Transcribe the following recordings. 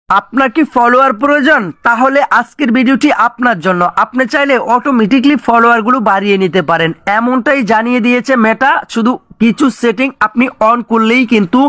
আপনার কি ফলোয়ার প্রয়োজন? তাহলে আজকের ভিডিওটি আপনার জন্য। আপনি চাইলে অটোমেটিকলি ফলোয়ারগুলো বাড়িয়ে নিতে পারেন, এমনটাই জানিয়ে দিয়েছে মেটা। শুধু কিছু সেটিং আপনি অন করলেই কিন্তু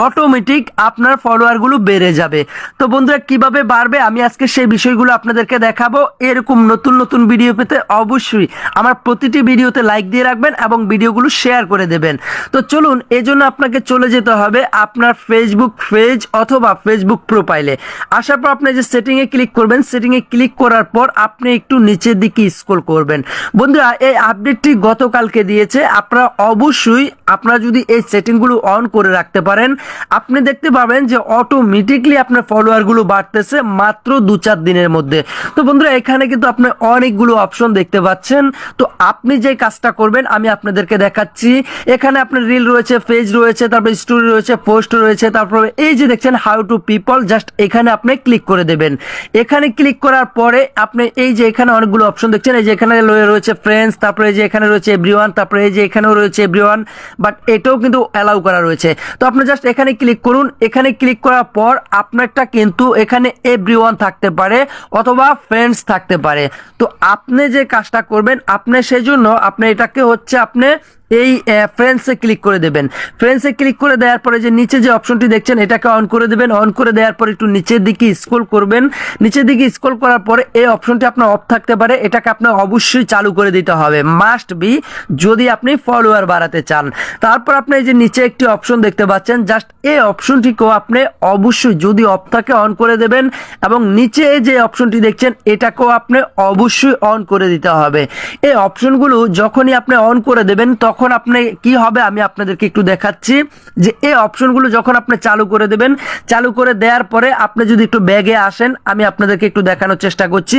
অটোমেটিক আপনার ফলোয়ারগুলো বেড়ে যাবে। তো বন্ধুরা, কিভাবে বাড়বে আমি আজকে সেই বিষয়গুলো আপনাদেরকে দেখাবো। এরকম নতুন নতুন ভিডিও পেতে অবশ্যই আমার প্রতিটি ভিডিওতে লাইক দিয়ে রাখবেন এবং ভিডিওগুলো শেয়ার করে দেবেন। তো চলুন, এজন্য আপনাকে চলে যেতে হবে আপনার ফেসবুক পেজ অথবা ফেসবুক প্রোফাইলে। আসার পর আপনি যে সেটিংয়ে ক্লিক করবেন, সেটিংয়ে ক্লিক করার পর আপনি একটু নিচের দিকে স্ক্রল করবেন। বন্ধুরা, এই আপডেটটি গতকালকে দিয়েছে। আপনারা অবশ্যই আপনারা যদি এই সেটিংগুলো অন করে রাখতে পারেন, আপনি দেখতে পাবেন যে অটোমেটিকলি আপনার ফলোয়ারগুলো বাড়তেছে মাত্র 2-4 দিনের মধ্যে। তো বন্ধুরা, এখানে কিন্তু আপনি অনেকগুলো অপশন দেখতে পাচ্ছেন। তো আপনি যে কাজটা করবেন আমি আপনাদেরকে দেখাচ্ছি। এখানে আপনার রিল রয়েছে, পেজ রয়েছে, তারপর স্টোরি রয়েছে, পোস্ট রয়েছে, তারপরে এই যে দেখছেন হাউ টু পিপল, জাস্ট এখানে আপনি ক্লিক করে দেবেন। এখানে ক্লিক করার পরে আপনি এই যে এখানে অনেকগুলো অপশন দেখছেন, এই যে এখানে রয়েছে ফ্রেন্ডস, তারপরে এই যে এখানে রয়েছে এভরিওয়ান, তারপরে এই যে এখানেও রয়েছে এভরিওয়ান, বাট এটাও কিন্তু অ্যালাউ করা রয়েছে। তো আপনি জাস্ট এখানে ক্লিক করুন। এখানে ক্লিক করার পর আপনারটা কিন্তু এখানে এভরিওয়ান থাকতে পারে অথবা ফ্রেন্ডস থাকতে পারে। তো আপনি যে কাজটা করবেন, আপনি সেই জন্য আপনি এটাকে হচ্ছে আপনি এই ফ্রেন্ডসে ক্লিক করে দেবেন। ফ্রেন্ডসে ক্লিক করে দেওয়ার পরে যে নিচে যে অপশনটি দেখছেন এটাকে অন করে দেবেন। অন করে দেওয়ার পর একটু নিচের দিকে স্ক্রল করবেন। নিচের দিকে স্ক্রল করার পরে এই অপশনটি আপনার অফ থাকতে পারে, এটাকে আপনার অবশ্যই চালু করে দিতে হবে, মাস্ট বি, যদি আপনি ফলোয়ার বাড়াতে চান। তারপর আপনি এই যে নিচে একটি অপশন দেখতে পাচ্ছেন, জাস্ট এই অপশনটিকেও আপনি অবশ্যই যদি অফ থাকে অন করে দেবেন এবং নিচে যে অপশনটি দেখছেন এটাকেও আপনি অবশ্যই অন করে দিতে হবে। এই অপশনগুলো যখনই আপনি অন করে দেবেন তখন আপনি কি হবে আমি আপনাদেরকে একটু দেখাচ্ছি। যে এই অপশনগুলো যখন আপনি চালু করে দেবেন, চালু করে দেওয়ার পরে আপনি যদি একটু ব্যাগে আসেন, আমি আপনাদেরকে একটু দেখানোর চেষ্টা করছি।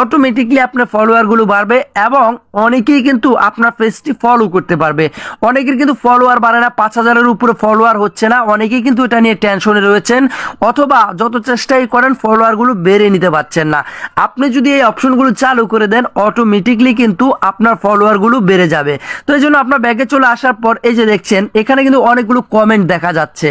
অটোমেটিকলি আপনার ফলোয়ারগুলো বাড়বে এবং অনেকেই কিন্তু আপনার পেজটি ফলো করতে পারবে। অনেকের কিন্তু ফলোয়ার বাড়ে না, 5000-এর উপরে ফলোয়ার হচ্ছে না, অনেকেই কিন্তু এটা নিয়ে টেনশনে রয়েছেন অথবা যত চেষ্টাই করেন ফলোয়ারগুলো বেড়ে নিতে পারছেন না। আপনি যদি এই অপশনগুলো চালু করে দেন অটোমেটিকলি কিন্তু আপনার ফলোয়ারগুলো বেড়ে যাবে। তো এই জন্য আপনার ব্যাগে চলে আসার পর এই যে দেখছেন এখানে কিন্তু অনেকগুলো কমেন্ট দেখা যাচ্ছে।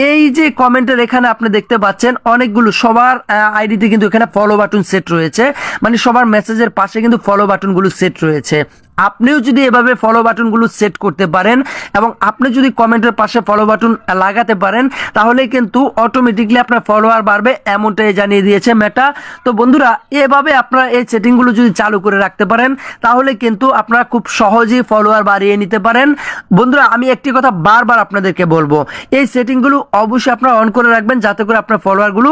এই যে কমেন্টের এখানে আপনি দেখতে পাচ্ছেন অনেকগুলো, সবার আইডিতে কিন্তু এখানে ফলো বাটন সেট রয়েছে, মানে সবার মেসেজের পাশে কিন্তু ফলো বাটনগুলো সেট রয়েছে। আপনিও যদি এভাবে ফলো বাটনগুলো সেট করতে পারেন এবং আপনি যদি কমেন্টের পাশে ফলো বাটন লাগাতে পারেন, তাহলে কিন্তু অটোমেটিকলি আপনার ফলোয়ার বাড়বে, এমনটাই জানিয়ে দিয়েছে মেটা। তো বন্ধুরা, এভাবে আপনারা এই সেটিংগুলো যদি চালু করে রাখতে পারেন তাহলে কিন্তু আপনারা খুব সহজেই ফলোয়ার বাড়িয়ে নিতে পারেন। বন্ধুরা, আমি একটি কথা বারবার আপনাদেরকে বলবো, এই সেটিংগুলো অবশ্যই আপনারা অন করে রাখবেন যাতে করে আপনার ফলোয়ারগুলো